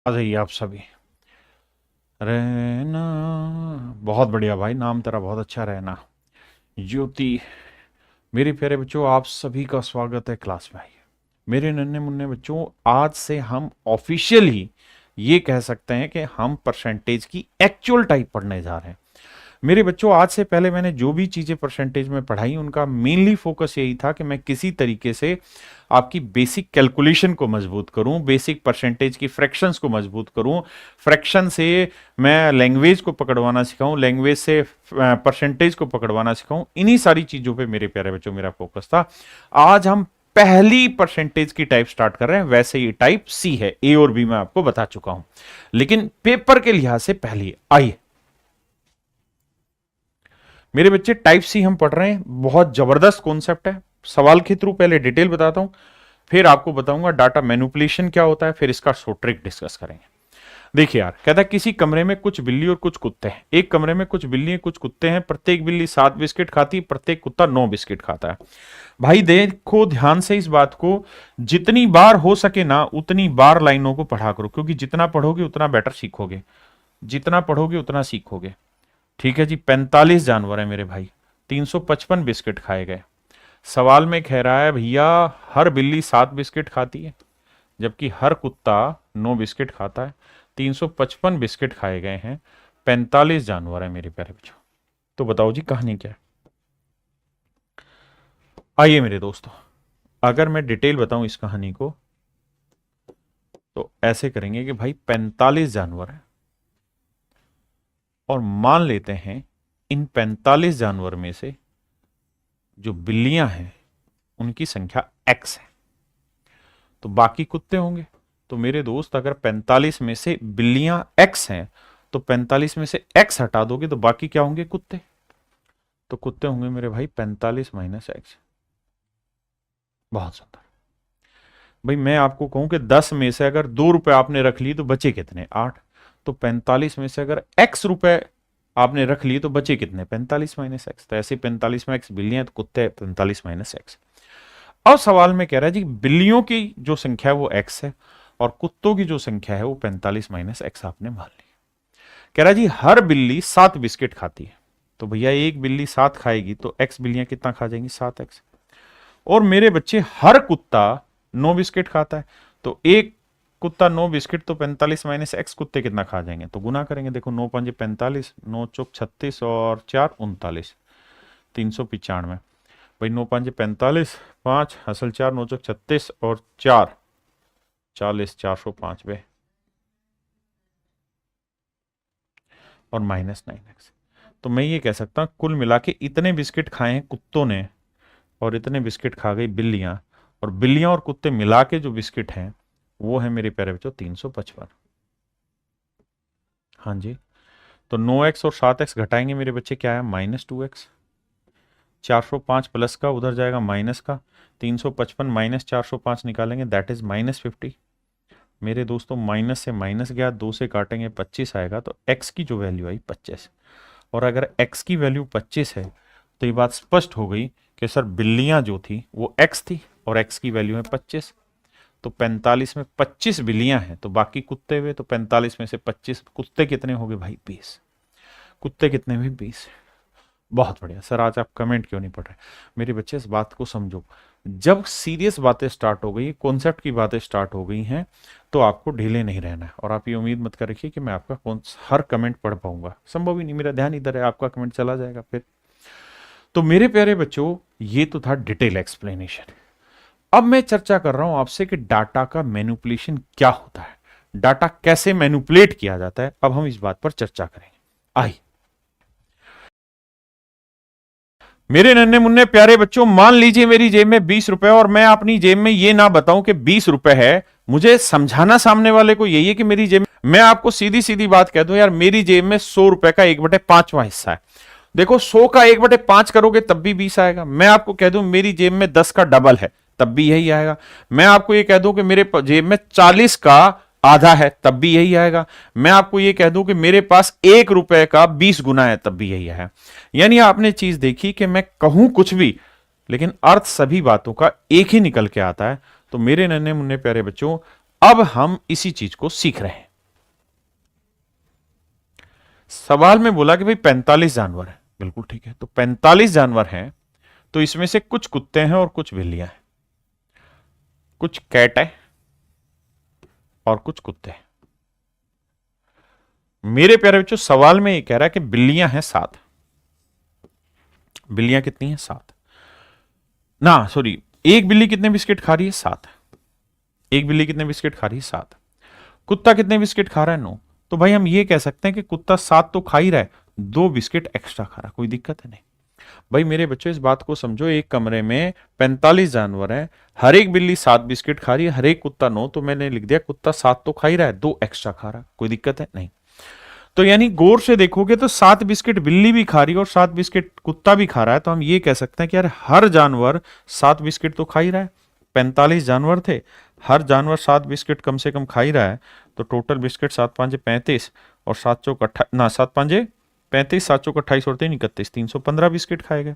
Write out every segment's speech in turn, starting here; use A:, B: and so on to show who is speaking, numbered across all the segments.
A: आ जाइए आप सभी। रहना, बहुत बढ़िया भाई, नाम तेरा बहुत अच्छा। रहना, ज्योति। मेरे प्यारे बच्चों, आप सभी का स्वागत है क्लास में। आइए मेरे नन्हे मुन्ने बच्चों, आज से हम ऑफिशियली ये कह सकते हैं कि हम परसेंटेज की एक्चुअल टाइप पढ़ने जा रहे हैं। मेरे बच्चों, आज से पहले मैंने जो भी चीजें परसेंटेज में पढ़ाई उनका मेनली फोकस यही था कि मैं किसी तरीके से आपकी बेसिक कैलकुलेशन को मजबूत करूं, बेसिक परसेंटेज की फ्रैक्शंस को मजबूत करूं, फ्रैक्शन से मैं लैंग्वेज को पकड़वाना सिखाऊं, लैंग्वेज से परसेंटेज को पकड़वाना सिखाऊं। इन्हीं सारी चीजों पे मेरे प्यारे बच्चों मेरा फोकस था। आज हम पहली परसेंटेज की टाइप स्टार्ट कर रहे हैं। वैसे ये टाइप सी है, ए और बी मैं आपको बता चुका हूं, लेकिन पेपर के लिहाज से पहली। आइए मेरे बच्चे, टाइप सी हम पढ़ रहे हैं। बहुत जबरदस्त कॉन्सेप्ट है। सवाल के थ्रू पहले डिटेल बताता हूं, फिर आपको बताऊंगा डाटा मैनिपुलेशन क्या होता है, फिर इसका शॉर्ट ट्रिक डिस्कस करेंगे। देखिए यार, कहता है किसी कमरे में कुछ बिल्ली और कुछ कुत्ते हैं। एक कमरे में कुछ बिल्ली और कुछ कुत्ते हैं। प्रत्येक बिल्ली 7 बिस्किट खाती है, प्रत्येक कुत्ता 9 बिस्किट खाता है। भाई देखो ध्यान से इस बात को, जितनी बार हो सके ना उतनी बार लाइनों को पढ़ा करो, क्योंकि जितना पढ़ोगे उतना बेटर सीखोगे, जितना पढ़ोगे उतना सीखोगे। ठीक है जी, 45 जानवर है मेरे भाई, 355 बिस्किट खाए गए। सवाल में कह रहा है भैया हर बिल्ली 7 बिस्किट खाती है, जबकि हर कुत्ता 9 बिस्किट खाता है। 355 बिस्किट खाए गए हैं, 45 जानवर है मेरे प्यारे बच्चों। तो बताओ जी कहानी क्या है। आइए मेरे दोस्तों, अगर मैं डिटेल बताऊं इस कहानी को तो ऐसे करेंगे कि भाई 45 जानवर है, और मान लेते हैं इन 45 जानवर में से जो बिल्लियां हैं उनकी संख्या x है, तो बाकी कुत्ते होंगे। तो मेरे दोस्त, अगर 45 में से बिल्लियां x हैं तो 45 में से x हटा दोगे तो बाकी क्या होंगे? कुत्ते। तो कुत्ते होंगे मेरे भाई 45 माइनस x। बहुत सुंदर। भाई मैं आपको कहूं कि 10 में से अगर 2 रुपए आपने रख ली तो बचे कितने? 8। तो 45 में से अगर x रुपए आपने रख लिए तो बचे कितने? 45 माइनस एक्स। तो ऐसे 45 में एक्स बिल्लियां तो कुत्ते 45 माइनस एक्स। अब सवाल में कह रहा है जी बिल्लियों की जो संख्या है वो x है और कुत्तों की जो संख्या है वो 45 माइनस एक्स आपने मान ली। कह रहा है जी हर बिल्ली 7 बिस्किट खाती है। तो भैया एक बिल्ली 7 खाएगी तो x बिल्लियां कितना खा जाएंगी? 7x। और मेरे बच्चे हर कुत्ता 9 बिस्किट खाता है, तो एक कुत्ता 9 बिस्किट, तो 45 माइनस एक्स कुत्ते कितना खा जाएंगे? तो गुना करेंगे। देखो 9 पंजे 45, 9 चौक 36 और 4 39, 395। भाई 9 पंजे 45, 5 असल 4, 9 चौक 36 और 4 40, 405 वे और माइनस 9x। तो मैं ये कह सकता हूं कुल मिला के इतने बिस्किट खाए हैं कुत्तों ने और इतने बिस्किट खा गई बिल्लियां, और बिल्लियां और कुत्ते मिला के जो बिस्किट हैं वो है मेरे प्यारे बच्चों 355। हाँ जी, तो 9x और 7x घटाएंगे मेरे बच्चे, क्या है? -2x। 405 प्लस का उधर जाएगा माइनस का, 355 माइनस 405 निकालेंगे, दैट इज -50। मेरे दोस्तों माइनस से माइनस गया, 2 से काटेंगे 25 आएगा, तो x की जो वैल्यू आई 25। और अगर x की वैल्यू 25 है तो ये बात स्पष्ट हो गई कि सर बिल्लियां जो थी वो x थी और x की वैल्यू है 25। तो 45 में 25 बिल्लियां हैं तो बाकी कुत्ते हुए, तो 45 में से 25 कुत्ते कितने हो गए भाई? 20। कुत्ते कितने हुए? 20। बहुत बढ़िया सर, आज आप कमेंट क्यों नहीं पढ़ रहे? मेरे बच्चे इस बात को समझो, जब सीरियस बातें स्टार्ट हो गई, कॉन्सेप्ट की बातें स्टार्ट हो गई हैं, तो आपको ढीले नहीं रहना है। और आप ये उम्मीद मत कर रखिए कि मैं आपका हर कमेंट पढ़ पाऊंगा, संभव ही नहीं। मेरा ध्यान इधर है, आपका कमेंट चला जाएगा फिर। तो मेरे प्यारे बच्चों, ये तो था डिटेल एक्सप्लेनेशन। अब मैं चर्चा कर रहा हूं आपसे कि डाटा का मैनिपुलेशन क्या होता है, डाटा कैसे मैनिपुलेट किया जाता है। अब हम इस बात पर चर्चा करेंगे। आइए मेरे नन्हे मुन्ने प्यारे बच्चों, मान लीजिए मेरी जेब में 20 रुपए और मैं अपनी जेब में ये ना बताऊं कि 20 रुपए है। मुझे समझाना सामने वाले को यही है कि मेरी जेब में, मैं आपको सीधी सीधी बात कह दूं यार, मेरी जेब में 100 रुपए का 1/5वां हिस्सा है। देखो 100 का 1/5 करोगे तब भी 20 आएगा। मैं आपको कह दूं मेरी जेब में 10 का डबल है तब भी यही आएगा। मैं आपको ये कह दूं कि मेरे जेब में 40 का आधा है तब भी यही आएगा। मैं आपको ये कह दूं कि मेरे पास 1 रुपए का 20 गुना है तब भी यही है। यानी आपने चीज देखी कि मैं कहूं कुछ भी लेकिन अर्थ सभी बातों का एक ही निकल के आता है। तो मेरे नन्हे मुन्ने प्यारे बच्चों, अब हम इसी चीज को सीख रहे हैं। सवाल में बोला कि भाई 45 जानवर है, बिल्कुल ठीक है। तो 45 जानवर हैं, तो इसमें से कुछ कुत्ते हैं और कुछ बिल्लियां हैं, कुछ कैट है और कुछ कुत्ते हैं। मेरे प्यारे बच्चों, सवाल में ये कह रहा है कि बिल्लियां हैं 7। बिल्लियां कितनी हैं? 7 ना, सॉरी, एक बिल्ली कितने बिस्किट खा रही है? 7। एक बिल्ली कितने बिस्किट खा रही है? 7। कुत्ता कितने बिस्किट खा रहा है? 9। तो भाई हम ये कह सकते हैं कि कुत्ता 7 तो खा ही रहा है, 2 बिस्किट एक्स्ट्रा खा रहा है, कोई दिक्कत है नहीं। भाई मेरे बच्चों, इस बात को समझो, एक कमरे में 45 जानवर हैं, हर एक बिल्ली 7 बिस्किट खा रही है, हर एक कुत्ता 9, तो मैंने लिख दिया कुत्ता 7 तो खा ही रहा है, 2 एक्स्ट्रा खा रहा है, कोई दिक्कत है नहीं। तो यानी गौर से देखोगे तो 7 बिस्किट बिल्ली भी खा रही है और 7 बिस्किट कुत्ता भी खा रहा है, तो हम ये कह सकते हैं कि यार हर जानवर 7 बिस्किट तो खा ही रहा है। 45 जानवर थे, हर जानवर 7 बिस्किट कम से कम खा ही रहा है, तो टोटल बिस्किट 7 5 35 और 7 चौक 28 ना, 7 5 35, 7 चौक 28 और 3 31, 315 बिस्किट खाए गए।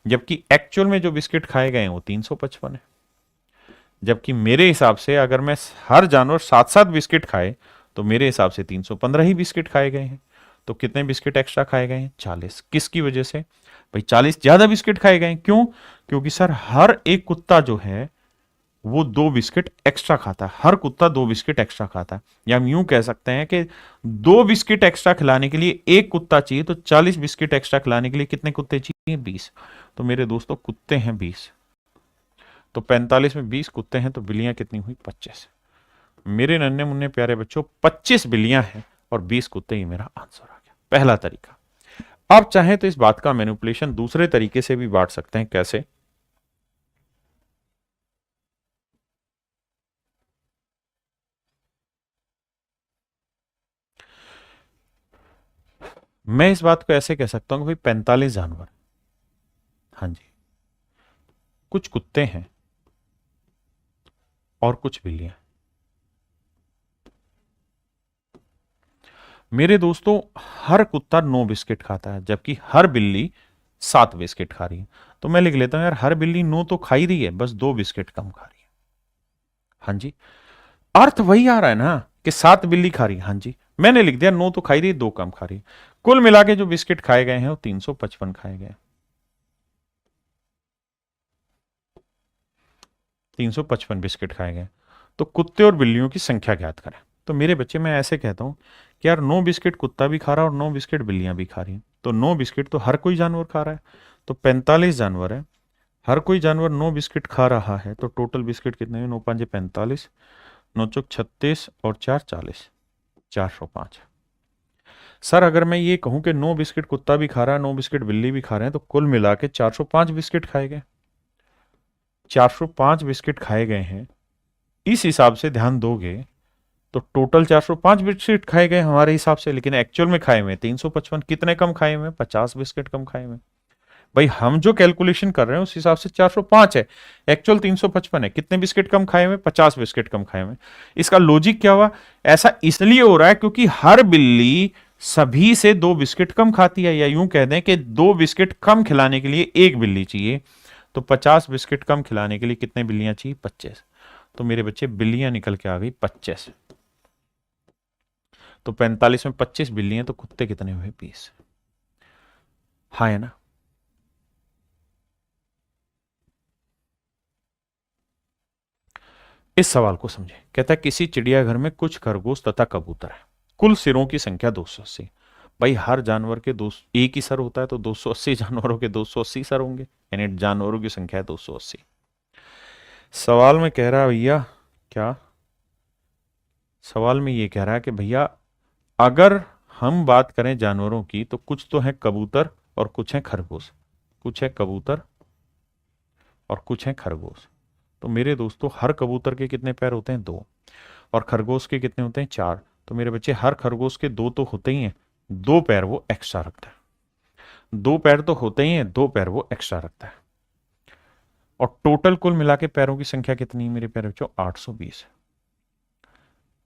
A: जबकि एक्चुअल में जो बिस्किट खाए गए हैं वो 355 है। जबकि मेरे हिसाब से अगर मैं हर जानवर 7 7 बिस्किट खाए तो मेरे हिसाब से 315 ही बिस्किट खाए गए हैं। तो कितने बिस्किट एक्स्ट्रा खाए गए हैं? 40। किसकी वजह से? भाई 40 ज्यादा बिस्किट खाए गए। क्यों? क्योंकि सर हर एक कुत्ता जो है वो 2 बिस्किट एक्स्ट्रा खाता है, हर कुत्ता 2 बिस्किट एक्स्ट्रा खाता है। या हम यूं कह सकते हैं कि 2 बिस्किट एक्स्ट्रा खिलाने के लिए एक कुत्ता चाहिए, तो 40 बिस्किट एक्स्ट्रा खिलाने के लिए कितने कुत्ते चाहिए? 20। तो मेरे दोस्तों कुत्ते हैं 20, तो 45 में 20 कुत्ते हैं, तो बिल्लियां कितनी हुई? 25। मेरे नन्हे मुन्ने प्यारे बच्चों, 25 बिल्लियां हैं और 20 कुत्ते, ही मेरा आंसर आ गया, पहला तरीका। आप चाहें तो इस बात का मैनिपुलेशन दूसरे तरीके से भी बांट सकते हैं। कैसे? मैं इस बात को ऐसे कह सकता हूं कि भाई 45 जानवर, हाँ जी, कुछ कुत्ते हैं और कुछ बिल्लियां। मेरे दोस्तों, हर कुत्ता 9 बिस्किट खाता है, जबकि हर बिल्ली 7 बिस्किट खा रही है। तो मैं लिख लेता हूं यार, हर बिल्ली 9 तो खा ही रही है, बस 2 बिस्किट कम खा रही है। हाँ जी, अर्थ वही आ रहा है ना कि 7 बिल्ली खा रही है। हाँ जी, मैंने लिख दिया 9 तो खा ही रही है, 2 कम खा रही है। कुल मिला के जो बिस्किट खाए गए हैं वो 355 खाए गए। 355 बिस्किट खाए गए। तो कुत्ते और बिल्लियों की संख्या ज्ञात करें। तो मेरे बच्चे, मैं ऐसे कहता हूं कि यार 9 बिस्किट कुत्ता भी खा रहा है और 9 बिस्किट बिल्लियां भी खा रही हैं, तो 9 बिस्किट तो हर कोई जानवर खा रहा है। तो 45 जानवर है, हर कोई जानवर 9 बिस्किट खा रहा है, तो टोटल बिस्किट कितने हैं? 9 5 45, 9 चौक 36 और 4 40, 405। सर अगर मैं ये कहूं कि 9 बिस्किट कुत्ता भी खा रहा है, 9 बिस्किट बिल्ली भी खा रहे हैं, तो कुल मिला के 405 बिस्किट खाए गए। 405 बिस्किट खाए गए हैं। इस हिसाब से ध्यान दोगे तो टोटल 405 बिस्किट खाए गए हमारे हिसाब से, लेकिन एक्चुअल में खाए हुए 355। कितने कम खाए हुए? 50 बिस्किट कम खाए हुए। भाई हम जो कैलकुलेशन कर रहे हैं उस हिसाब से 405 है, एक्चुअल 355 है। कितने बिस्किट कम खाए हुए? 50 बिस्किट कम खाए हुए। इसका लॉजिक क्या हुआ? ऐसा इसलिए हो रहा है क्योंकि हर बिल्ली सभी से 2 बिस्किट कम खाती है, या यूं कह दें कि 2 बिस्किट कम खिलाने के लिए एक बिल्ली चाहिए। तो 50 बिस्किट कम खिलाने के लिए कितने बिल्लियां चाहिए? 25। तो मेरे बच्चे, बिल्लियां निकल के आ गई 25। तो 45 में 25 बिल्लियां, तो कुत्ते कितने हुए? 20। हाँ है ना? इस सवाल को समझे। कहता है किसी चिड़ियाघर में कुछ खरगोश तथा कबूतर है, कुल सिरों की संख्या 280। भाई हर जानवर के दो एक ही सर होता है, तो 280 जानवरों के 280 सर होंगे, यानी जानवरों की संख्या है 280। सवाल में कह रहा है भैया, क्या सवाल में ये कह रहा है कि भैया अगर हम बात करें जानवरों की, तो कुछ तो है कबूतर और कुछ है खरगोश, कुछ है कबूतर और कुछ है खरगोश। तो मेरे दोस्तों, हर कबूतर के कितने पैर होते हैं? 2। और खरगोश के कितने होते हैं? 4। तो मेरे बच्चे, हर खरगोश के 2 तो होते ही हैं, 2 पैर वो एक्स्ट्रा रखता है। 2 पैर तो होते ही हैं, 2 पैर वो एक्स्ट्रा रखता है। और टोटल कुल मिला के पैरों की संख्या कितनी है मेरे प्यारे बच्चों? 820।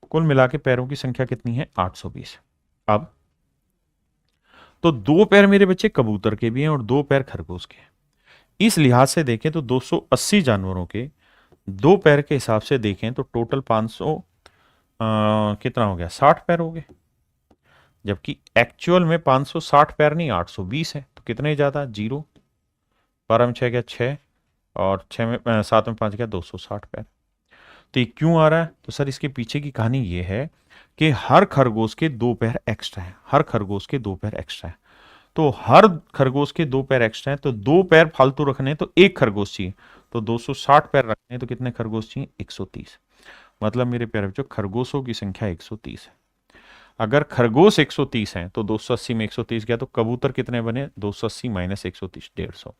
A: कुल मिला के पैरों की संख्या कितनी है? 820। अब तो 2 पैर मेरे बच्चे कबूतर के भी हैं और 2 पैर खरगोश के हैं। इस लिहाज से देखें तो 280 जानवरों के 2 पैर के हिसाब से देखें तो टोटल 500 कितना हो गया? 60 पैर हो गए। जबकि एक्चुअल में 560 पैर नहीं 820 है। तो कितने ज्यादा? 0। 12 में 6 गया 6 और 6 में 7 में 5 गया 260 पैर। तो ये क्यों आ रहा है? तो सर इसके पीछे की कहानी ये है कि हर खरगोश के 2 पैर एक्स्ट्रा है, हर खरगोश के 2 पैर एक्स्ट्रा है। तो हर खरगोश के 2 पैर एक्स्ट्रा है, तो 2 पैर फालतू रखने तो एक खरगोश चाहिए। तो 260 पैर रखने तो कितने खरगोश चाहिए? 130। मतलब मेरे प्यारे बच्चों खरगोशों की संख्या 130 है। अगर खरगोश 130 हैं तो 280 में 130 गया तो कबूतर कितने बने? 280 माइनस 130 150।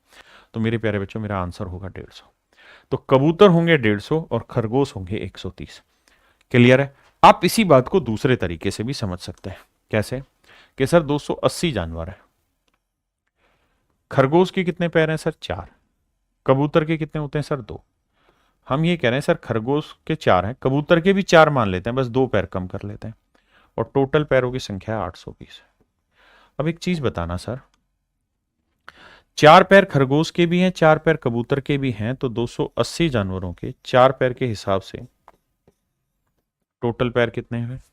A: तो मेरे प्यारे बच्चों मेरा आंसर होगा 150। तो कबूतर होंगे 150 और खरगोश होंगे 130। क्लियर है? आप इसी बात को दूसरे तरीके से भी समझ सकते हैं। कैसे? कि सर 280 जानवर है, खरगोश के कितने पैर हैं सर? 4। कबूतर के कितने होते हैं सर? 2। हम ये कह रहे हैं सर खरगोश के 4 हैं, कबूतर के भी 4 मान लेते हैं, बस 2 पैर कम कर लेते हैं और टोटल पैरों की संख्या 820 है। अब एक चीज बताना सर, 4 पैर खरगोश के भी हैं, 4 पैर कबूतर के भी हैं, तो 280 जानवरों के 4 पैर के हिसाब से टोटल पैर कितने हैं?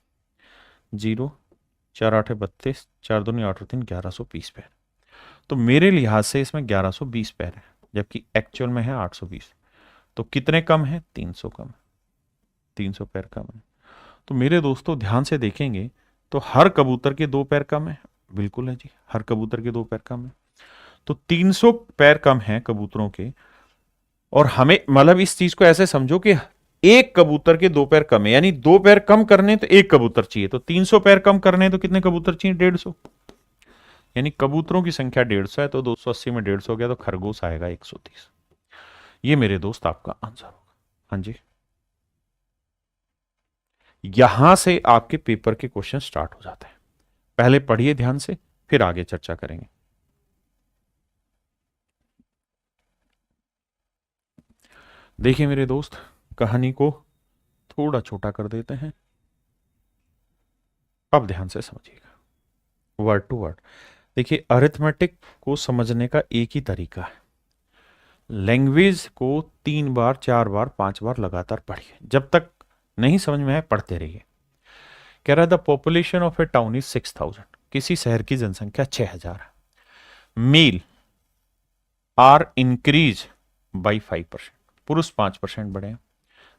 A: 0, 4 8 32, 4 2 8 3 1120 पैर। तो मेरे लिहाज से इसमें 1120 पैर है, जबकि एक्चुअल में है 820। तो कितने कम है? 300 कम, 300 पैर कम है। तो मेरे दोस्तों ध्यान से देखेंगे तो हर कबूतर के 2 पैर कम है। बिल्कुल है जी, हर कबूतर के 2 पैर कम है। तो 300 पैर कम है कबूतरों के। और हमें मतलब इस चीज को ऐसे समझो कि एक कबूतर के 2 पैर कम है, यानी 2 पैर कम करने तो एक कबूतर चाहिए, तो 300 पैर कम करने तो कितने कबूतर चाहिए? 150। यानी कबूतरों की संख्या 150 है, तो 280 में 150 हो गया, तो खरगोश आएगा 130। ये मेरे दोस्त आपका आंसर होगा। हाँ जी, यहां से आपके पेपर के क्वेश्चन स्टार्ट हो जाते हैं। पहले पढ़िए ध्यान से, फिर आगे चर्चा करेंगे। देखिए मेरे दोस्त, कहानी को थोड़ा छोटा कर देते हैं। अब ध्यान से समझिएगा वर्ड टू वर्ड। देखिए अरिथमेटिक को समझने का एक ही तरीका है, लैंग्वेज को 3 बार 4 बार 5 बार लगातार पढ़िए, जब तक नहीं समझ में आए पढ़ते रहिए। कह रहा है the population of A town is 6000, किसी शहर की जनसंख्या 6000 है। मेल आर इंक्रीज बाई 5%, पुरुष 5% बढ़े हैं,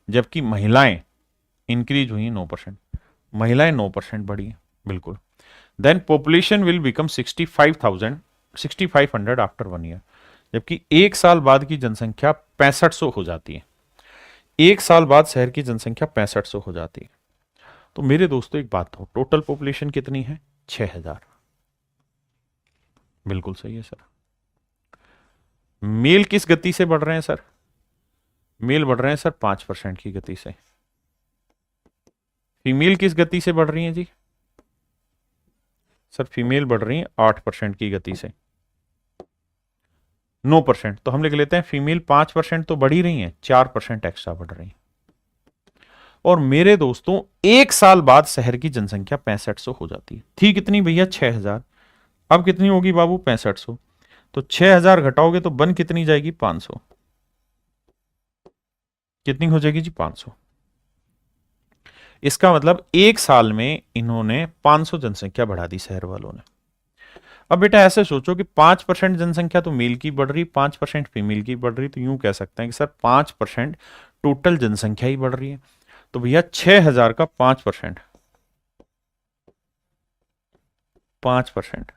A: जबकि महिलाएं इंक्रीज हुई 9%, महिलाएं 9% बढ़ी हैं। बिल्कुल। Then population will become 6500 after 1 year, जबकि 1 साल बाद की जनसंख्या 6500 हो जाती है। 1 साल बाद शहर की जनसंख्या 6500 हो जाती है। तो मेरे दोस्तों एक बात हो, टोटल पॉपुलेशन कितनी है? 6000। बिल्कुल सही है सर। मेल किस गति से बढ़ रहे हैं सर? मेल बढ़ रहे हैं सर 5% की गति से। फीमेल किस गति से बढ़ रही है जी? सर फीमेल बढ़ रही है 8% की गति से। 9%, तो हम लिख लेते हैं फीमेल 5% तो बढ़ ही रही है, 4% एक्स्ट्रा बढ़ रही है। और मेरे दोस्तों 1 साल बाद शहर की जनसंख्या 6500 हो जाती है। थी कितनी भैया? 6000। अब कितनी होगी बाबू? 6500। तो 6000 घटाओगे तो बन कितनी जाएगी? 500। कितनी हो जाएगी जी? 500। इसका मतलब 1 साल में इन्होंने 500 जनसंख्या बढ़ा दी शहर वालों ने। अब बेटा ऐसे सोचो कि 5% जनसंख्या तो मेल की बढ़ रही, 5% फीमेल की बढ़ रही, तो यूं कह सकते हैं कि सर 5% टोटल जनसंख्या ही बढ़ रही है। तो भैया 6000 का 5%, 5%,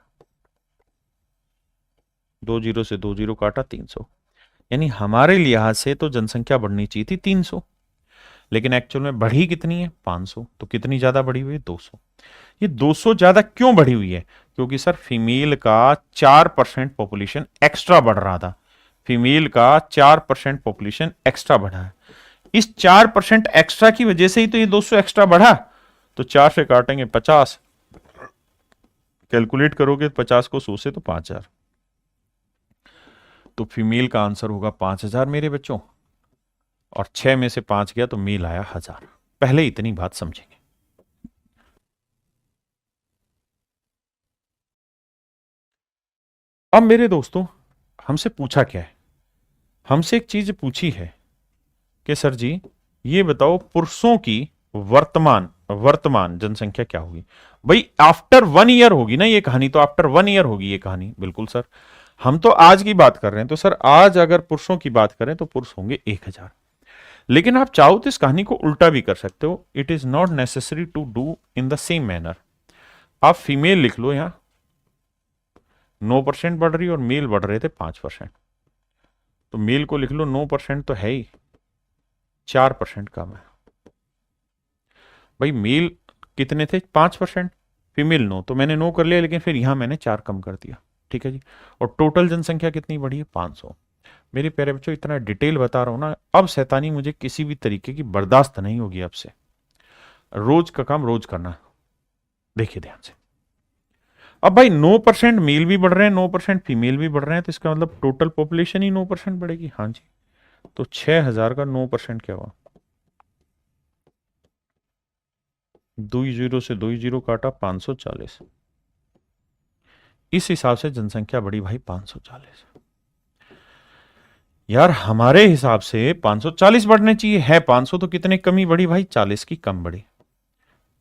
A: 2 जीरो से 2 जीरो काटा 300, यानी हमारे लिहाज से तो जनसंख्या बढ़नी चाहिए थी 300, लेकिन एक्चुअल में बढ़ी कितनी है? 500। तो कितनी ज्यादा बढ़ी हुई है? 200। ये 200 ज्यादा क्यों बढ़ी हुई है? क्योंकि सर फीमेल का 4% पॉपुलेशन एक्स्ट्रा बढ़ रहा था, फीमेल का 4% पॉपुलेशन एक्स्ट्रा बढ़ा है। इस 4% एक्स्ट्रा की वजह से ही तो ये 200 एक्स्ट्रा बढ़ा। तो 4 से काटेंगे 50, कैलकुलेट करोगे 50 को 100 से तो 5000। तो फीमेल का आंसर होगा 5000 मेरे बच्चों, और 6 में से 5 गया तो मेल आया 1000। पहले इतनी बात समझेंगे। अब मेरे दोस्तों हमसे पूछा क्या है? हमसे एक चीज पूछी है कि सर जी ये बताओ पुरुषों की वर्तमान वर्तमान जनसंख्या क्या होगी। भाई आफ्टर 1 ईयर होगी ना ये कहानी, तो आफ्टर 1 ईयर होगी ये कहानी। बिल्कुल सर, हम तो आज की बात कर रहे हैं, तो सर आज अगर पुरुषों की बात करें तो पुरुष होंगे 1000। लेकिन आप चाहो तो इस कहानी को उल्टा भी कर सकते हो। It is not necessary to do in the same manner. आप फीमेल लिख लो यहां, 9% बढ़ रही और मेल बढ़ रहे थे 5%, तो मेल को लिख लो 9% तो है ही, 4% कम है। भाई मेल कितने थे 5%, फीमेल 9, तो मैंने 9 कर लिया, लेकिन फिर यहां मैंने 4 कम कर दिया। ठीक है जी। और टोटल जनसंख्या कितनी बढ़ी है 500। मेरे प्यारे बच्चों इतना डिटेल बता रहा हूं ना, अब शैतानी मुझे किसी भी तरीके की बर्दाश्त नहीं होगी अब से। रोज का काम रोज करना। देखिए ध्यान से, अब भाई 9% मेल भी बढ़ रहे हैं, 9% फीमेल भी बढ़ रहे हैं, तो इसका मतलब टोटल पॉपुलेशन ही 9% बढ़ेगी। हाँ जी, तो 6000 का 9% क्या हुआ, 2 जीरो से 2 जीरो काटा 540। इस हिसाब से जनसंख्या बढ़ी भाई 540। यार हमारे हिसाब से 540 बढ़ने चाहिए, है 500, तो कितने कमी बढ़ी भाई, 40 की कम बढ़ी।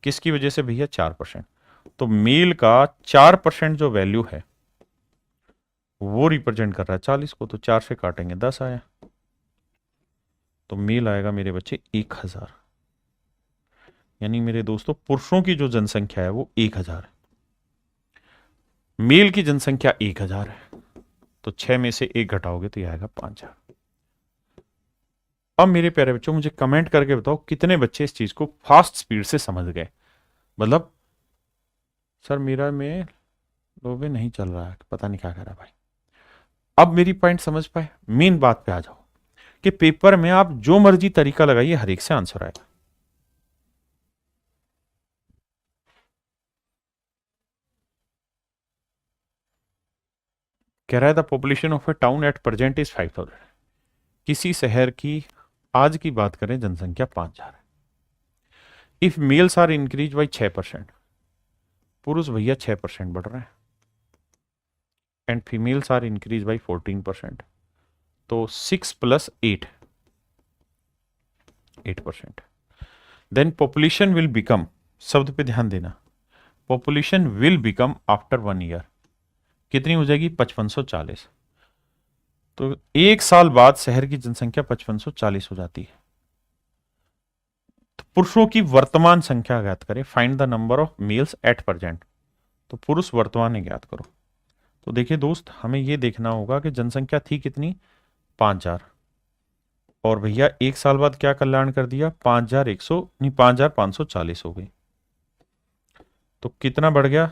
A: किसकी वजह से भैया, 4%। तो मेल का 4% जो वैल्यू है वो रिप्रेजेंट कर रहा है 40 को, तो 4 से काटेंगे 10 आया, तो मेल आएगा मेरे बच्चे 1000। यानी मेरे दोस्तों पुरुषों की जो जनसंख्या है वो 1000 है, मेल की जनसंख्या 1000 है, तो 6 में से 1 घटाओगे तो यह आएगा 5000। अब मेरे प्यारे बच्चों मुझे कमेंट करके बताओ कितने बच्चे इस चीज को फास्ट स्पीड से समझ गए। मतलब सर मेरा में लोबे नहीं चल रहा है, पता नहीं क्या कर रहा है भाई। अब मेरी पॉइंट समझ पाए, मेन बात पे आ जाओ कि पेपर में आप जो मर्जी तरीका लगाइए हर एक से आंसर आएगा। कह रहा है the population of A town at present is 5000। किसी शहर की आज की बात करें जनसंख्या 5000 है। If males are increase by 6%, पुरुष भैया 6% बढ़ रहे हैं, and females are increase by 14%, तो 6 plus 8, 8%। Then population will become, शब्द पे ध्यान देना, population will become after 1 year कितनी हो जाएगी 5540। तो 1 साल बाद शहर की जनसंख्या 5540 हो जाती है। तो पुरुषों की वर्तमान संख्या ज्ञात करें, find the number of males at present. तो पुरुष वर्तमान में ज्ञात करो। तो देखिए दोस्त, हमें यह देखना होगा कि जनसंख्या थी कितनी 5000, और भैया 1 साल बाद क्या कल्याण कर दिया 5100 नहीं 5540 हो गई, तो कितना बढ़ गया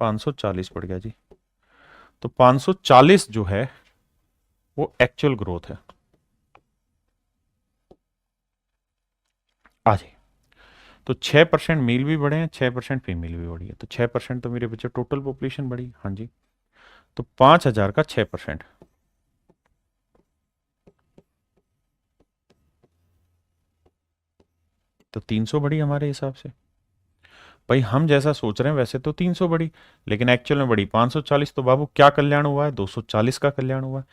A: 540 बढ़ गया जी। तो 540 जो है वो एक्चुअल ग्रोथ है। आ जाइए, तो 6% मेल भी बढ़े हैं, 6% फीमेल भी बढ़ी है, तो 6% तो मेरे बच्चे टोटल पॉपुलेशन बढ़ी। हाँ जी, तो 5000 का 6%, तो 300 बढ़ी हमारे हिसाब से। भाई हम जैसा सोच रहे हैं वैसे तो 300 बढ़ी, लेकिन एक्चुअल में बढ़ी 540। तो बाबू क्या कल्याण हुआ है 240 का कल्याण हुआ है।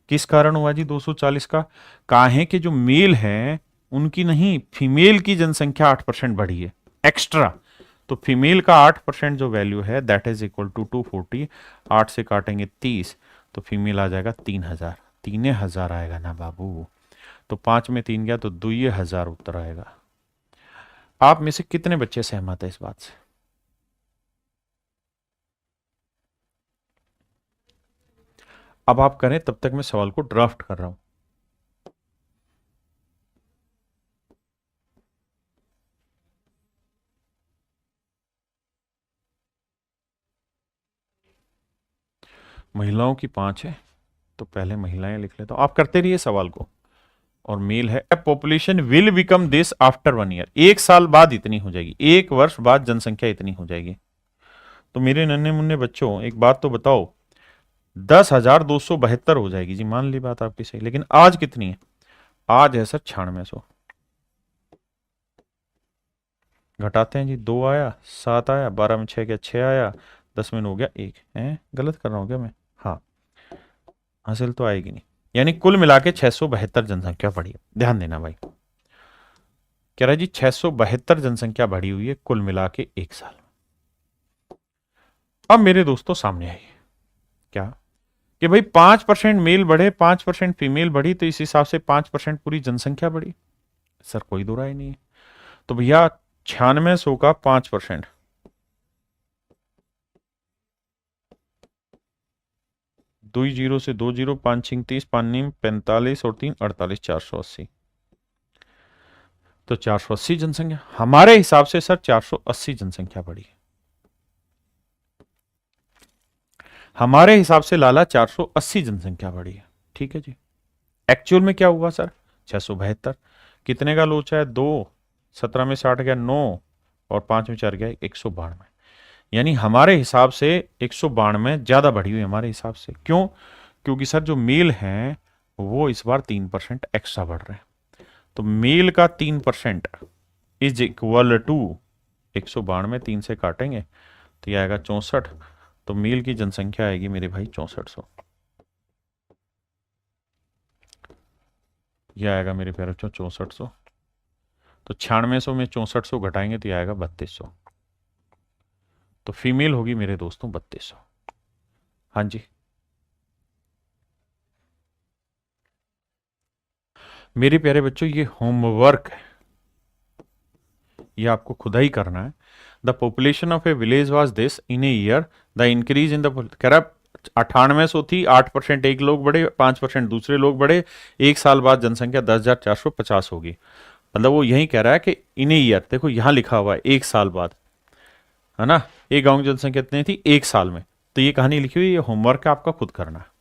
A: किस कारण हुआ जी 240 का, काहे कि जो मेल हैं उनकी नहीं, फीमेल की जनसंख्या 8% बढ़ी है एक्स्ट्रा। तो फीमेल का 8% जो वैल्यू है दैट इज इक्वल टू 240, 8 से काटेंगे 30, तो फीमेल आ जाएगा 3000, 3000 आएगा ना बाबू। तो 5 में 3 गया तो 2000 उत्तर आएगा। आप में से कितने बच्चे सहमत है इस बात से। अब आप करें, तब तक मैं सवाल को ड्राफ्ट कर रहा हूं। महिलाओं की 5 है, तो पहले महिलाएं लिख लेता हूं, आप करते रहिए सवाल को। और मेल है population will become this after 1 year, 1 साल बाद इतनी हो जाएगी, 1 वर्ष बाद जनसंख्या इतनी हो जाएगी। तो मेरे नन्हे मुन्ने बच्चों एक बात तो बताओ, 10,272 हो जाएगी जी, मान ली बात आपकी सही, लेकिन आज कितनी है, आज है सर 9600। घटाते हैं जी, 2 आया, 7 आया, 12 में 6 गया 6 आया, 10 में हो गया 1 है, गलत कर रहा हूं क्या मैं, हाँ हासिल तो आएगी नहीं। यानी कुल मिला के 672 जनसंख्या बढ़ी है। ध्यान देना भाई, कह रहा है जी 672 जनसंख्या बढ़ी हुई है कुल मिला के 1 साल में। अब मेरे दोस्तों सामने आइए क्या कि भाई 5% मेल बढ़े 5% फीमेल बढ़ी तो इस हिसाब से 5% पूरी जनसंख्या बढ़ी। सर कोई दो राय नहीं है। तो भैया 9600 का 5%, 2 से 2 5 5 30 5 9 45 और 3 48 480। तो 480 जनसंख्या हमारे हिसाब से सर 480 जनसंख्या बढ़ी। हमारे हिसाब से लाला 480 जनसंख्या बढ़ी है। ठीक है जी। एक्चुअल में क्या हुआ सर 672। कितने का लोचा है 2, 17 में 60 गया 9 और 5 में 4 गया 192। यानी हमारे हिसाब से 192 ज्यादा बढ़ी हुई हमारे हिसाब से। क्यों? क्योंकि सर जो मेल हैं वो इस बार 3% एक्स्ट्रा बढ़ रहे हैं। तो मेल का 3% इज इक्वल टू 192, 3 से काटेंगे तो यह आएगा 64। तो मेल की जनसंख्या आएगी मेरे भाई 6400। यह आएगा मेरे प्यारे बच्चों 6400। तो 9600 में 6400 घटाएंगे तो यह आएगा 3200। तो फीमेल होगी मेरे दोस्तों 3200। हाँ जी मेरे प्यारे बच्चों ये होमवर्क है, ये आपको खुदा ही करना है। The population of A village was this in a year, the increase in the कह रहा 9800 थी, 8% एक लोग बढ़े 5% दूसरे लोग बढ़े, 1 साल बाद जनसंख्या 10,450 होगी। मतलब वो यही कह रहा है कि इन ए ईयर, देखो यहां लिखा हुआ है 1 साल बाद, है ना। एक गांव की जनसंख्या कितनी थी 1 साल में। तो ये कहानी लिखी हुई, ये होमवर्क आपका खुद करना है।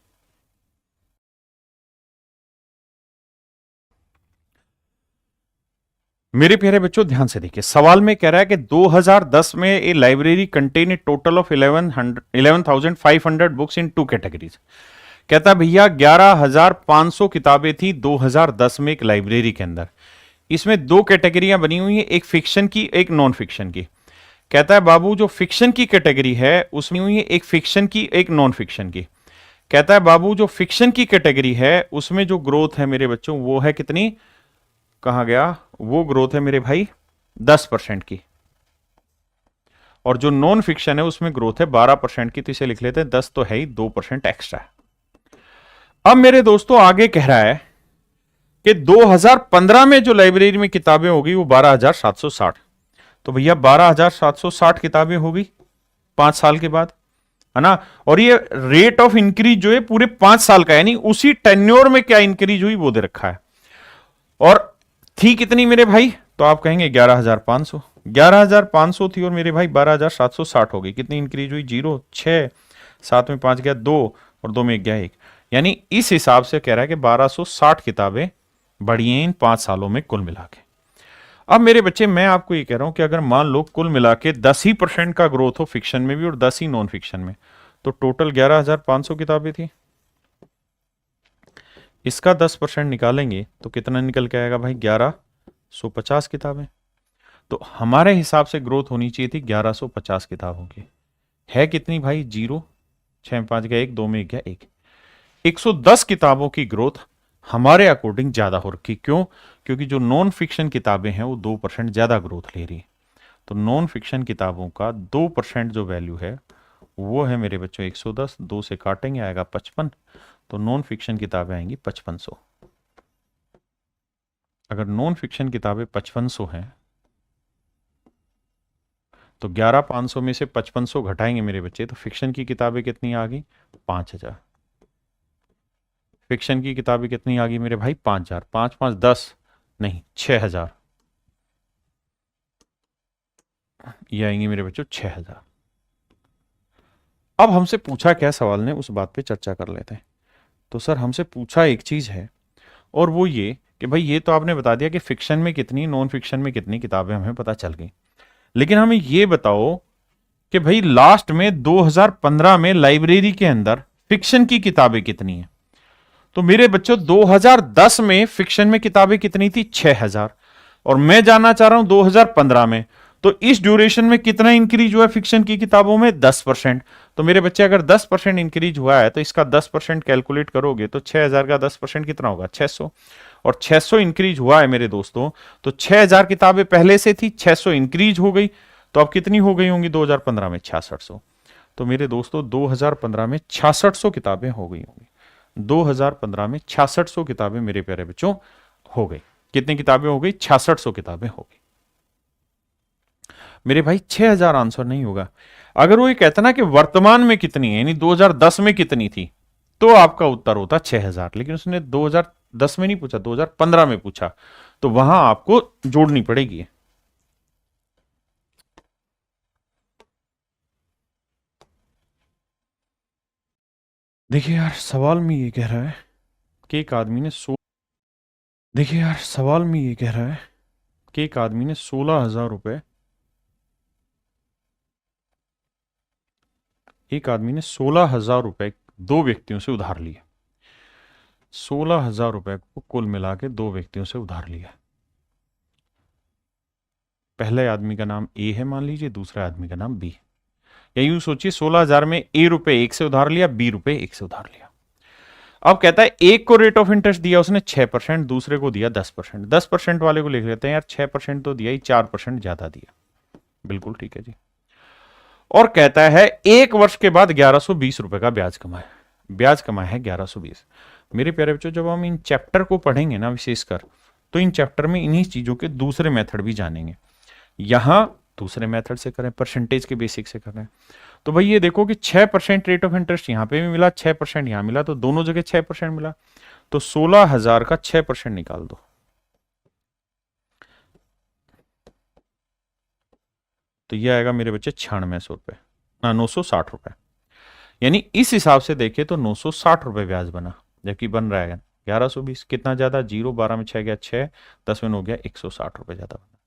A: मेरे प्यारे बच्चों ध्यान से देखिए, सवाल में कह रहा है कि 2010 में a library contain a total of 11,500 books in 2 categories. कहता भैया 11,500 किताबें थी 2010 में एक लाइब्रेरी के अंदर। इसमें 2 कैटेगरियां बनी हुई हैं, एक फिक्शन की एक नॉन फिक्शन की। कहता है बाबू जो फिक्शन की कैटेगरी है उसमें हुई है एक फिक्शन की एक नॉन फिक्शन की। कहता है बाबू जो फिक्शन की कैटेगरी है उसमें जो ग्रोथ है मेरे बच्चों वो है कितनी, कहा गया, वो ग्रोथ है मेरे भाई 10% की। और जो नॉन फिक्शन है उसमें ग्रोथ है 12% की। तो इसे लिख लेते हैं 10 तो है ही, 2% एक्स्ट्रा है। अब मेरे दोस्तों आगे कह रहा है कि 2015 में जो लाइब्रेरी में किताबें होगी वो 12,760। तो भैया 12,760 किताबें होगी 5 साल के बाद, है ना। और ये रेट ऑफ इंक्रीज जो है पूरे 5 साल का, यानी उसी टेन्योर में क्या इंक्रीज हुई वो दे रखा है। और थी कितनी मेरे भाई, तो आप कहेंगे 11,500। 11,500 थी और मेरे भाई 12,760 हो गई। कितनी इंक्रीज हुई, 0, 6, 7 में 5 गया 2 और 2 में 1 गया 1। यानी इस हिसाब से कह रहा है कि 1260 किताबें बढ़ी हैं इन 5 सालों में कुल मिला के। अब मेरे बच्चे मैं आपको ये कह रहा हूं कि अगर मान लो कुल मिला के 10% का ग्रोथ हो फिक्शन में भी और 10 ही नॉन फिक्शन में, तो टोटल 11,500 किताबें थी। इसका 10% निकालेंगे तो कितना निकल के आएगा भाई, 1150 किताबें। तो हमारे हिसाब से ग्रोथ होनी चाहिए थी 1150 किताबों की। है कितनी भाई, 0, 6 में 5 गया 1, 2 में 1 गया 1। 110 किताबों की ग्रोथ हमारे अकॉर्डिंग ज्यादा हो रखी। क्यों? क्योंकि जो नॉन फिक्शन किताबें हैं वो 2% ज्यादा ग्रोथ ले रही। तो नॉन फिक्शन किताबों का 2% जो वैल्यू है वो है मेरे बच्चों 110, 2 से काटेंगे आएगा 55। तो नॉन फिक्शन किताबें आएंगी 5500। अगर नॉन फिक्शन किताबें 5500 हैं तो 11,500 में से 5500 घटाएंगे मेरे बच्चे, तो फिक्शन की किताबें कितनी आ गई, 5,000। फिक्शन की किताबें कितनी आ गई मेरे भाई, 5,000। 5 5 10 नहीं 6,000। ये आएंगे मेरे बच्चों 6,000। अब हमसे पूछा क्या सवाल ने, उस बात पे चर्चा कर लेते हैं। तो सर हमसे पूछा एक चीज है और वो ये कि भाई ये तो आपने बता दिया कि फिक्शन में कितनी नॉन फिक्शन में कितनी किताबें हमें पता चल गई, लेकिन हमें ये बताओ कि भाई लास्ट में 2015 में लाइब्रेरी के अंदर फिक्शन की किताबें कितनी है। तो मेरे बच्चों 2010 में फिक्शन में किताबें कितनी थी, 6,000। और मैं जानना चाह रहा हूं 2015 में, तो इस ड्यूरेशन में कितना इंक्रीज हुआ है फिक्शन की किताबों में, 10%। तो मेरे बच्चे अगर 10% इंक्रीज हुआ है तो इसका 10% कैलकुलेट करोगे तो 6,000 का 10% कितना होगा, 600। और 600 इंक्रीज हुआ है मेरे दोस्तों, तो 6000 किताबें पहले से थी, 600 इंक्रीज हो गई, तो अब कितनी हो गई होंगी 2015 में? 6600। तो मेरे दोस्तों 2015 में 6600 किताबें हो गई होंगी। 2015 में 6600 किताबें मेरे प्यारे बच्चों हो गई। कितनी किताबें हो गई? 6600 किताबें हो गई। मेरे भाई 6000 आंसर नहीं होगा। अगर वो ये कहता ना कि वर्तमान में कितनी है, यानी 2010 में कितनी थी, तो आपका उत्तर होता 6000। लेकिन उसने 2010 में नहीं पूछा, 2015 में पूछा, तो वहां आपको जोड़नी पड़ेगी। देखिए यार, सवाल में ये कह रहा है कि एक आदमी ने देखिए यार, सवाल में ये कह रहा है कि एक आदमी ने 16,000 रुपए एक आदमी ने 16,000 रुपए दो व्यक्तियों से उधार लिए। 16,000 रुपए को कुल मिला के दो व्यक्तियों से उधार लिया। पहले आदमी का नाम ए है मान लीजिए, दूसरे आदमी का नाम बी। या यूं सोचिए, 16,000 में ए रुपए एक से उधार लिया, बी रुपए एक से उधार लिया। अब कहता है एक को रेट ऑफ इंटरेस्ट दिया उसने 6%, दूसरे को दिया 10%। 10% वाले को लिख लेते हैं यार, 6% तो दिया ही, 4% ज्यादा दिया। बिल्कुल ठीक है जी। और कहता है एक वर्ष के बाद 1120 रुपए का ब्याज कमाए। ब्याज कमाया है 1120। मेरे प्यारे बच्चों, जब हम इन चैप्टर को पढ़ेंगे ना विशेषकर, तो इन चैप्टर में इन्हीं चीजों के दूसरे मेथड भी जानेंगे। यहां दूसरे मेथड से करें, परसेंटेज के बेसिक से करें। तो भाई ये देखो कि 6% रेट ऑफ इंटरेस्ट यहां पे भी मिला, 6% यहां मिला, तो दोनों जगह 6% मिला। तो 16,000 का 6% निकाल दो, तो ये आएगा मेरे बच्चे 9600 रुपए, ना 960 रुपए। यानी इस हिसाब से देखे तो 960 रुपए ब्याज बना, जबकि बन रहा है 1120। कितना ज्यादा? 0, 12 में 6 गया 6, 10 में हो गया 160 रुपए ज्यादा बना।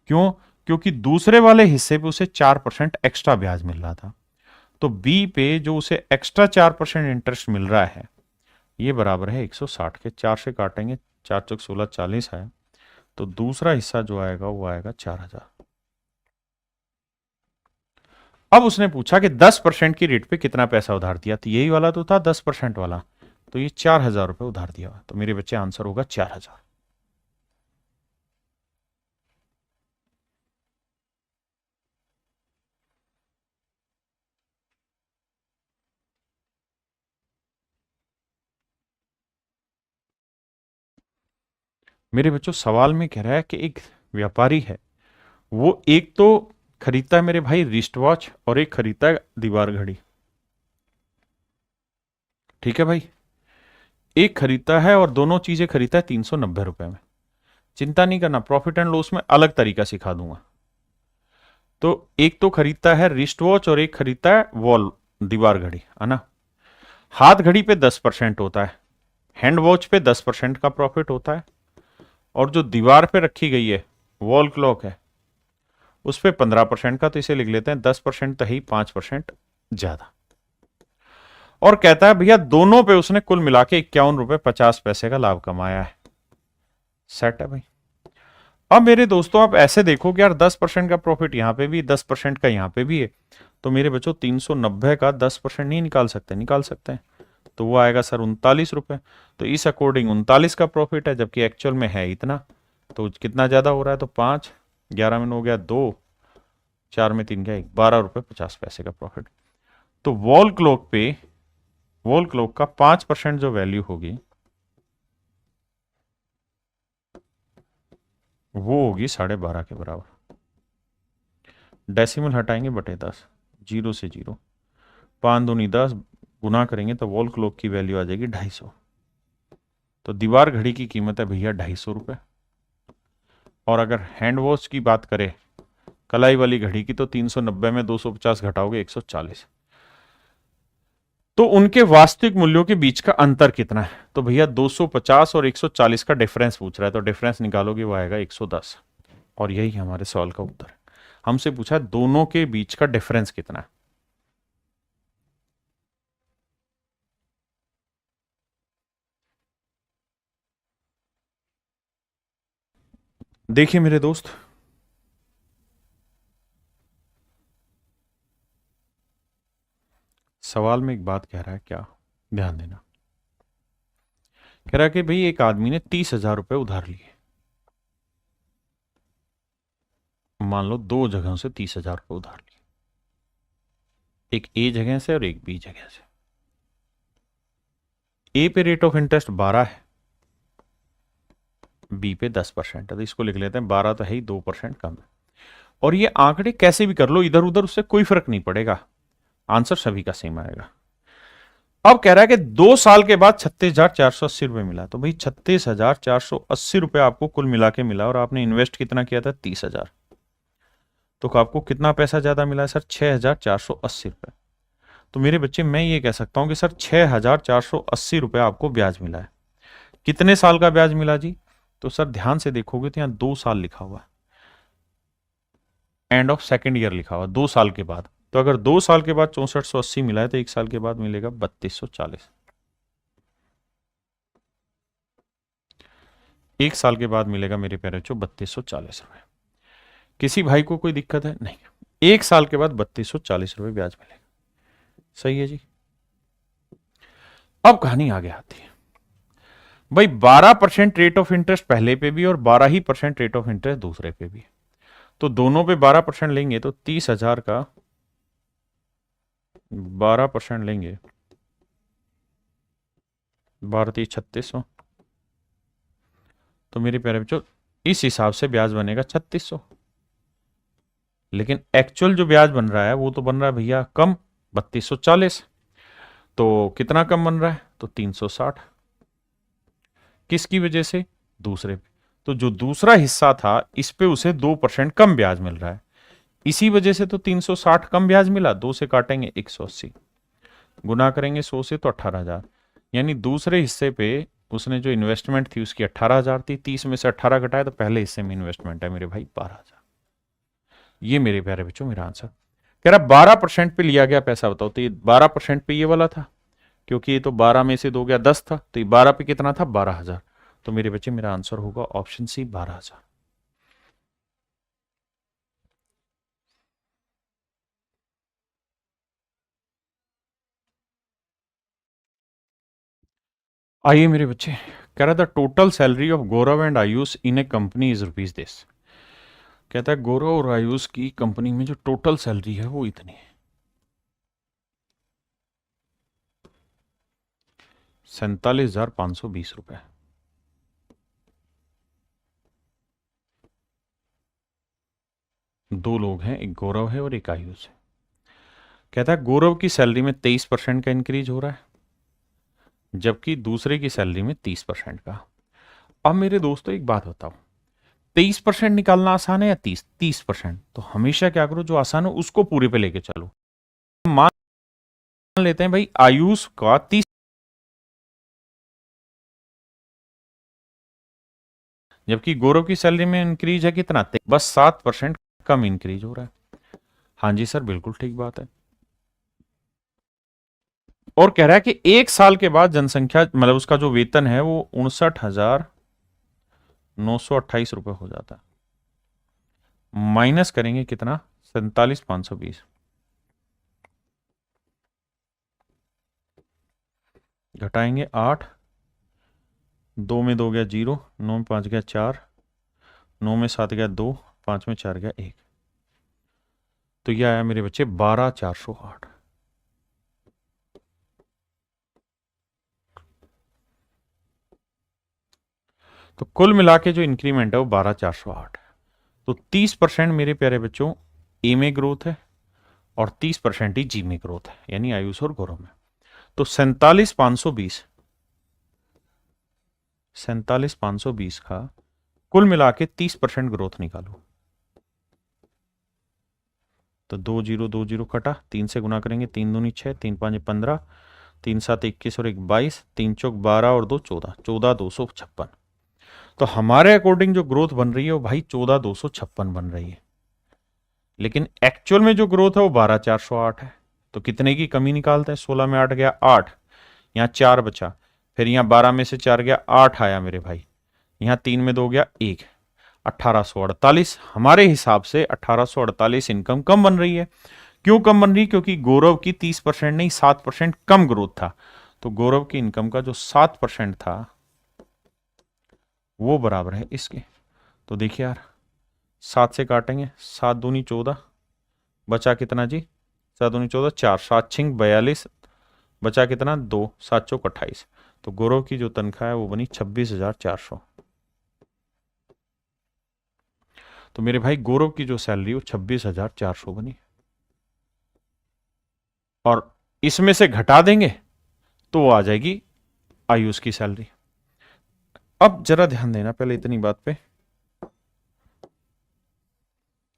A: क्यों? क्योंकि दूसरे वाले हिस्से पे उसे 4% एक्स्ट्रा ब्याज मिल रहा था। तो बी पे जो उसे एक्स्ट्रा 4% इंटरेस्ट मिल रहा है, ये बराबर है 160 के। 4 से काटेंगे, 4 चौक 16, 40 है। तो दूसरा हिस्सा जो आएगा वो आएगा 4,000। अब उसने पूछा कि 10% की रेट पे कितना पैसा उधार दिया, तो यही वाला तो था 10% वाला, तो ये 4,000 रुपए उधार दिया। तो मेरे बच्चे आंसर होगा 4,000। मेरे बच्चों, सवाल में कह रहा है कि एक व्यापारी है, वो एक तो खरीदता है मेरे भाई रिस्ट वॉच, और एक खरीदता है दीवार घड़ी। ठीक है भाई, एक खरीदता है और दोनों चीजें खरीदता है 390 रुपए में। चिंता नहीं करना, प्रॉफिट एंड लॉस में अलग तरीका सिखा दूंगा। तो एक तो खरीदता है रिस्ट वॉच और एक खरीदता है वॉल दीवार घड़ी, है ना। हाथ घड़ी पे 10% होता है, हैंड वॉच पे 10% का प्रॉफिट होता है, और जो दीवार पे रखी गई है वॉल क्लॉक है, उस पे 15% का। तो इसे लिख लेते हैं 10% तो ही, 5% ज्यादा। और कहता है भैया दोनों पे उसने कुल मिला के 51 रुपए 50 पैसे का लाभ कमाया है। सेट है भाई। अब मेरे दोस्तों आप ऐसे देखो कि यार 10% का प्रॉफिट यहां पे भी, 10% का यहां पे भी है, तो मेरे बच्चों 390 का 10% नहीं निकाल सकते? निकाल सकते हैं। तो वो आएगा सर 39 रुपए। तो इस अकॉर्डिंग 39 का प्रॉफिट है, जबकि एक्चुअल में है इतना। तो कितना ज्यादा हो रहा है? तो 5, 11 में हो गया 2, 4 में 3 गया 1, 12 रुपए 50 पैसे का प्रॉफिट। तो वॉल क्लॉक का 5% जो वैल्यू होगी वो होगी 12.5 के बराबर। डेसिमल हटाएंगे बटे 10, जीरो से जीरो, 5 दूनी 10, गुना करेंगे तो वॉल क्लॉक की वैल्यू आ जाएगी 250। तो दीवार घड़ी की कीमत है भैया 250 रुपए। और अगर हैंड वॉच की बात करें, कलाई वाली घड़ी की, तो 390 में 250 घटाओगे 140। तो उनके वास्तविक मूल्यों के बीच का अंतर कितना है? तो भैया 250 और 140 का डिफरेंस पूछ रहा है, तो डिफरेंस निकालोगे वो आएगा 110। और यही हमारे सवाल का उत्तर है। हमसे पूछा दोनों के बीच का डिफरेंस कितना है। देखिए मेरे दोस्त, सवाल में एक बात कह रहा है, क्या? ध्यान देना कह रहा कि भाई एक आदमी ने 30,000 रुपए उधार लिए, मान लो दो जगहों से 30,000 रुपए उधार लिए, एक ए जगह से और एक बी जगह से। ए पे रेट ऑफ इंटरेस्ट 12 है, बी पे 10% है, तो इसको लिख लेते हैं 12 तो है ही, 2% कम है। और ये आंकड़े कैसे भी कर लो इधर उधर, उससे कोई फर्क नहीं पड़ेगा, आंसर सभी का सेम आएगा। अब कह रहा है कि 2 साल के बाद 36,480 रुपए मिला, तो भाई 36,480 रुपए आपको कुल मिला के मिला, और आपने इन्वेस्ट कितना किया था 30,000, तो आपको कितना पैसा ज्यादा मिला सर 6,480 रुपए। तो मेरे बच्चे मैं ये कह सकता हूं कि सर 6,480 रुपए आपको ब्याज मिला है। कितने साल का ब्याज मिला जी? तो सर ध्यान से देखोगे तो यहां 2 साल लिखा हुआ है, एंड ऑफ सेकेंड ईयर लिखा हुआ, 2 साल के बाद। तो अगर 2 साल के बाद 6480 मिला है, तो 1 साल के बाद मिलेगा 3240। 1 साल के बाद मिलेगा मेरे प्यारे बच्चों 3240 रुपए। किसी भाई को कोई दिक्कत है? नहीं। 1 साल के बाद 3240 रुपए ब्याज मिलेगा। सही है जी। अब कहानी आगे आती है भाई, 12% रेट ऑफ इंटरेस्ट पहले पे भी और 12% रेट ऑफ इंटरेस्ट दूसरे पे भी, तो दोनों पे 12% लेंगे तो 30,000 का 12% लेंगे, 12 3600, तो मेरे प्यारे बच्चों इस हिसाब से ब्याज बनेगा 3600। लेकिन एक्चुअल जो ब्याज बन रहा है वो तो बन रहा है भैया कम, 3240। तो कितना कम बन रहा है? तो 360। किसकी वजह से? दूसरे पे। तो जो दूसरा हिस्सा था इस पे उसे 2% कम ब्याज मिल रहा है, इसी वजह से तो 360 कम ब्याज मिला। 2 से काटेंगे 180, गुना करेंगे 100 से तो 18,000, यानी दूसरे हिस्से पे उसने जो इन्वेस्टमेंट थी उसकी 18,000 थी, 30 में से 18 घटाए तो पहले हिस्से में इन्वेस्टमेंट है मेरे भाई 12,000। ये मेरे प्यारे बच्चों मेरा आंसर। कह रहा 12% पे लिया गया पैसा, बताओ तो ये 12% पे ये वाला था, क्योंकि ये तो 12 में से 2 गया 10 था, तो ये 12 पे कितना था? 12,000। तो मेरे बच्चे मेरा आंसर होगा ऑप्शन सी 12,000। आइए मेरे बच्चे, कह रहा था total salary of Gaurav and Ayush in A company is rupees this. कहता है गौरव और आयुष की कंपनी में जो टोटल सैलरी है वो इतनी है, 47,520 रुपए। दो लोग हैं, एक गौरव है और एक आयुष है। कहता है गौरव की सैलरी में 23% का इंक्रीज हो रहा है, जबकि दूसरे की सैलरी में 30% का। अब मेरे दोस्तों एक बात बताओ, 23% निकालना आसान है या 30%? तो हमेशा क्या करो, जो आसान हो उसको पूरे पे लेके चलो। मान लेते हैं भाई आयुष का 30, जबकि गौरव की सैलरी में इंक्रीज है कितना? बस 7% कम इंक्रीज हो रहा है। हाँ जी सर, बिल्कुल ठीक बात है। और कह रहा है कि 1 साल के बाद जनसंख्या मतलब उसका जो वेतन है वो 59,928 रुपए हो जाता है। माइनस करेंगे कितना? 47,520, घटाएंगे 8, 2 में 2 गया 0, 9 में 5 गया 4, 9 में 7 गया 2, 5 में 4 गया 1, तो यह आया मेरे बच्चे 12,408। तो कुल मिला के जो इंक्रीमेंट है वो 12,408 है। तो 30% मेरे प्यारे बच्चों ए में ग्रोथ है और 30% ही जी में ग्रोथ है, यानी आयुष और गौरव में। तो 47,520 का कुल मिला के 30% ग्रोथ निकालो। तो 2 0 कटा, 3 से गुना करेंगे, 3 दूनी 6, 3 5 15, 3 7 21 और 1 22, 3 चौक 12 और 2 14, 14,256। तो हमारे अकॉर्डिंग जो ग्रोथ बन रही है वो भाई 14,256 बन रही है, लेकिन एक्चुअल में जो ग्रोथ है वो 12,408 है। तो कितने की कमी निकालते हैं? 16 में 8 गया 8, यहाँ 4 बचा, फिर यहाँ 12 में से 4 गया 8 आया मेरे भाई, यहाँ 3 में 2 गया 1, 1848। हमारे हिसाब से 1848 इनकम कम बन रही है। क्यों कम बन रही? क्योंकि गौरव की 30% नहीं 7% कम ग्रोथ था। तो गौरव की इनकम का जो 7% था वो बराबर है इसके। तो देखिए यार, 7 से काटेंगे, 7 दूनी 14, बचा कितना जी, 7 दूनी 14, 4, 7 छिंग 42, बचा कितना 2, 7 चौक 28। तो गौरव की जो तनख्वाह है वो बनी 26,400। तो मेरे भाई गौरव की जो सैलरी वो 26,400 बनी, और इसमें से घटा देंगे तो वो आ जाएगी आयुष की सैलरी। अब जरा ध्यान देना पहले इतनी बात पे,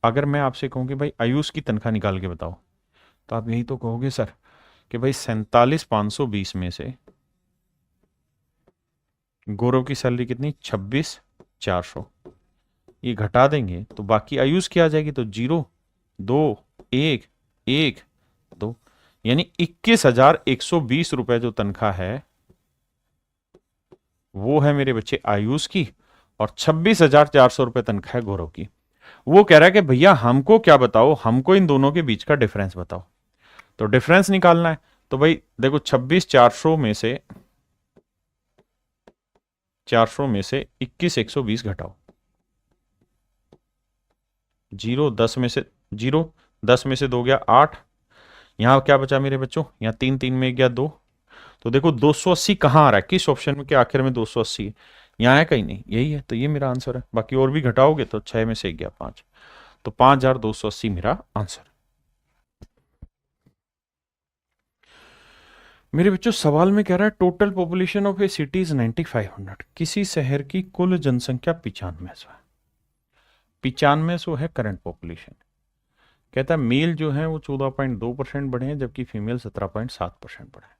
A: अगर मैं आपसे कहूं कि भाई आयुष की तनख्वाह निकाल के बताओ, तो आप यही तो कहोगे सर कि भाई 47,520 में से गौरव की सैलरी कितनी, 26,400, ये घटा देंगे तो बाकी आयुष की आ जाएगी। तो 0 2 1 1 2, यानी 21,120 रुपए जो तनख्वाह है वो है मेरे बच्चे आयुष की, और 26,400 रुपए तनख्वाह है गौरव की। वो कह रहा है कि भैया हमको क्या बताओ, हमको इन दोनों के बीच का डिफरेंस बताओ। तो डिफरेंस निकालना है, तो भाई देखो 26,400 में से 21,120 घटाओ, 0 10 में से 0, 10 में से 2 गया 8, यहां क्या बचा मेरे बच्चों, यहां 3 3 में गया 2। तो देखो 280 कहां आ रहा है, किस ऑप्शन में के आखिर में 280 है, यहां है कहीं नहीं, यही है। तो ये मेरा आंसर है, बाकी और भी घटाओगे तो 6 में से गया 5, तो 5,280 मेरा आंसर। मेरे बच्चों सवाल में कह रहा है total population of A city is 9500, किसी शहर की कुल जनसंख्या 9500 है। 9500 है करंट पॉपुलेशन। कहता है मेल जो है वो 14.2% बढ़े हैं, जबकि फीमेल 17.7% बढ़े हैं,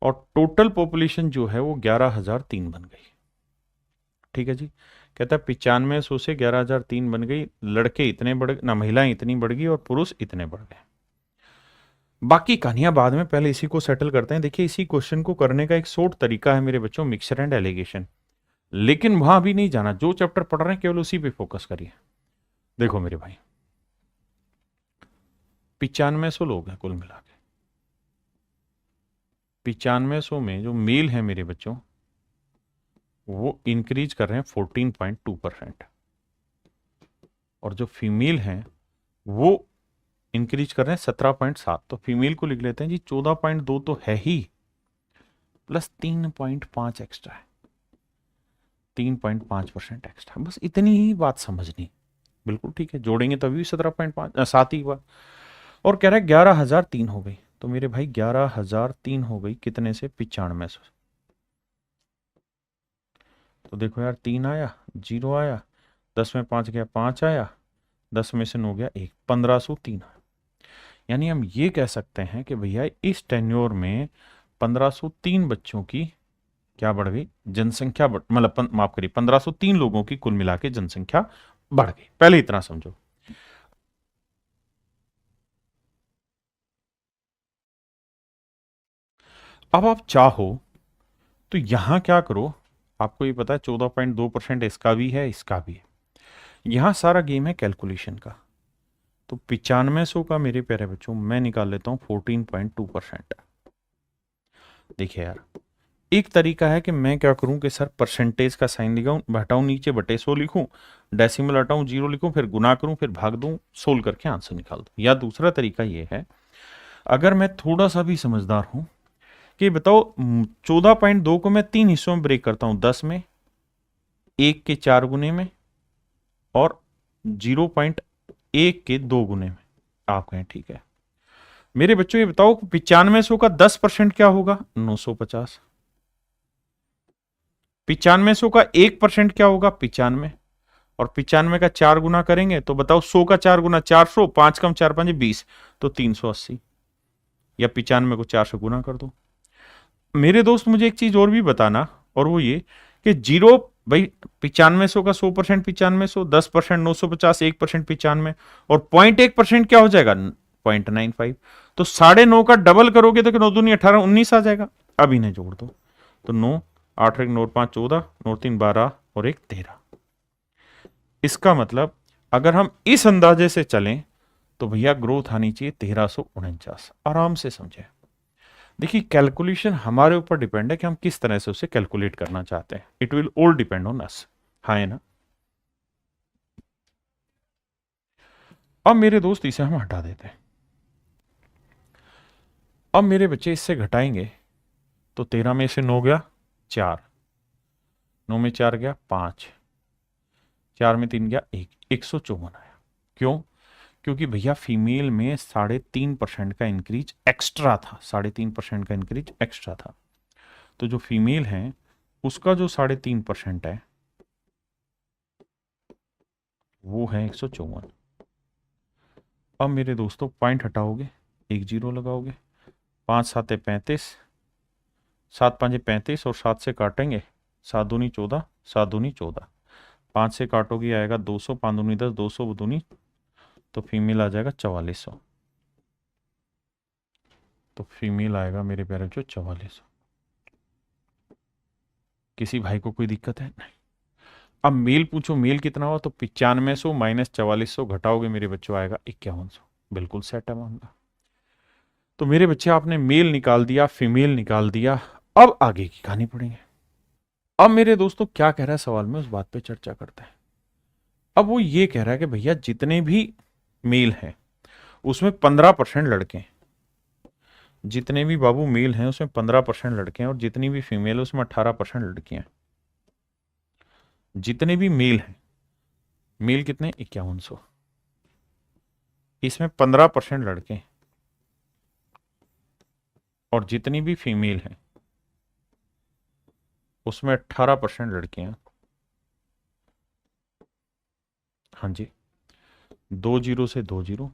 A: और टोटल पॉपुलेशन जो है वो 11,003 बन गई। ठीक है जी। कहता है 9500 से 11,003 बन गई, लड़के इतने बढ़ ना, महिलाएं इतनी बढ़ गई और पुरुष इतने बढ़ गए। बाकी कहानियां बाद में, पहले इसी को सेटल करते हैं। देखिए इसी क्वेश्चन को करने का एक शॉर्ट तरीका है मेरे बच्चों, मिक्सचर एंड एलिगेशन, लेकिन वहां भी नहीं जाना, जो चैप्टर पढ़ रहे हैं केवल उसी पे फोकस करिए। देखो मेरे भाई 9500 लोग हैं कुल मिला के, 9500 में जो मेल है मेरे बच्चों वो इंक्रीज कर रहे हैं 14.2%, और जो फीमेल हैं वो इंक्रीज कर रहे हैं 17.7। तो फीमेल को लिख लेते हैं जी 14.2 तो है ही, प्लस 3.5 एक्स्ट्रा है, 3.5% एक्स्ट्रा, बस इतनी ही बात समझनी। बिल्कुल ठीक है, जोड़ेंगे तभी 17.5 7 ही बात। और कह रहा है 11,003 हो गई, तो मेरे भाई 11,003 हो गई कितने से, 9500। तो देखो यार 3 आया, 0 आया, 10 में 5 गया 5 आया, 10 में से 9 गया 1, 1503 आया। यानी हम ये कह सकते हैं कि भैया इस टेन्योर में 1503 बच्चों की क्या बढ़ गई, जनसंख्या मतलब माफ करिए 1503 लोगों की कुल मिला के जनसंख्या बढ़ गई। पहले इतना समझो। अब आप चाहो तो यहां क्या करो, आपको ये पता है 14.2% इसका भी है इसका भी है, यहां सारा गेम है कैलकुलेशन का। तो 9500 का मेरे प्यारे बच्चों मैं निकाल लेता हूं 14.2%। देखिए यार एक तरीका है कि मैं क्या करूं कि सर परसेंटेज का साइन लगाऊं, हटाऊं नीचे बटे 100 लिखूं, डेसिमल हटाऊं 0 लिखूं, फिर गुना करूं, फिर भाग दूं, सोल्व करके आंसर निकाल दूं। या दूसरा तरीका यह है, अगर मैं थोड़ा सा भी समझदार हूं, कि बताओ 14.2 को मैं 3 हिस्सों में ब्रेक करता हूं, 10 में, 1 के 4 गुने में, और 0.1 के 2 गुने में। आप कहें ठीक है मेरे बच्चों, ये बताओ 9500 का 10% क्या होगा, 950। 9500 का 1% क्या होगा, 95, और 95 का 4 गुना करेंगे तो बताओ 100 का 4 गुना 400, 5 कम 4 5 20, तो 380, या 95 को 4 से गुना कर दो। मेरे दोस्त मुझे एक चीज और भी बताना, और वो ये कि जीरो, भाई 9500 का 100% 9500, 10% 950, 1% 95, और 0.1% क्या हो जाएगा, 0.95। तो 9.5 का डबल करोगे तो 9 दूनी 18, 19 आ जाएगा। अब इन्हें जोड़ दो, तो 9 8 1 9 5 14, 9 3 12 और 1 13। इसका मतलब अगर हम इस अंदाजे से चलें तो भैया ग्रोथ आनी चाहिए 1349। आराम से समझे, देखिए कैलकुलेशन हमारे ऊपर डिपेंड है कि हम किस तरह से उसे कैलकुलेट करना चाहते हैं। It will all depend on us. हाँ है ना। अब मेरे दोस्त इसे हम हटा देते हैं। अब मेरे बच्चे इससे घटाएंगे तो 13 में से 9 गया 4, 9 में 4 गया 5, 4 में 3 गया 1, 154 आया। क्यों? क्योंकि भैया फीमेल में 3.5% का इंक्रीज एक्स्ट्रा था, 3.5% का इंक्रीज एक्स्ट्रा था। तो जो फीमेल है उसका जो 3.5% है वो है 154। अब मेरे दोस्तों पॉइंट हटाओगे, एक जीरो लगाओगे, 5 7 35, 7 5 35 और 7 से काटेंगे, 7 दूनी 14, 7 दूनी 14, 5 से काटोगे आएगा 200, 5 दूनी 10, 200 दूनी, तो फीमेल आ जाएगा 4400। तो फीमेल आएगा मेरे प्यारे जो 4400। किसी भाई को कोई दिक्कत है? नहीं। अब मेल पूछो मेल कितना हुआ, तो 9500 माइनस 4400 घटाओगे मेरे बच्चों आएगा 5100। बिल्कुल सेट है मामला। तो मेरे बच्चे आपने मेल निकाल दिया, फीमेल निकाल दिया। अब आगे की कहानी पढ़ेंगे। अब मेरे दोस्तों क्या कह रहा है सवाल में, उस बात पे चर्चा करते हैं। अब वो ये कह रहा है कि भैया जितने भी मेल हैं उसमें 15% लड़के हैं, जितने भी बाबू मेल हैं उसमें 15% लड़के हैं, और जितनी भी फीमेल है उसमें 18% लड़कियां हैं। जितने भी मेल हैं, मेल कितने 5100, इसमें 15% लड़के हैं, और जितनी भी फीमेल हैं उसमें 18% लड़कियां। हाँ जी, 2 जीरो से 2 जीरो,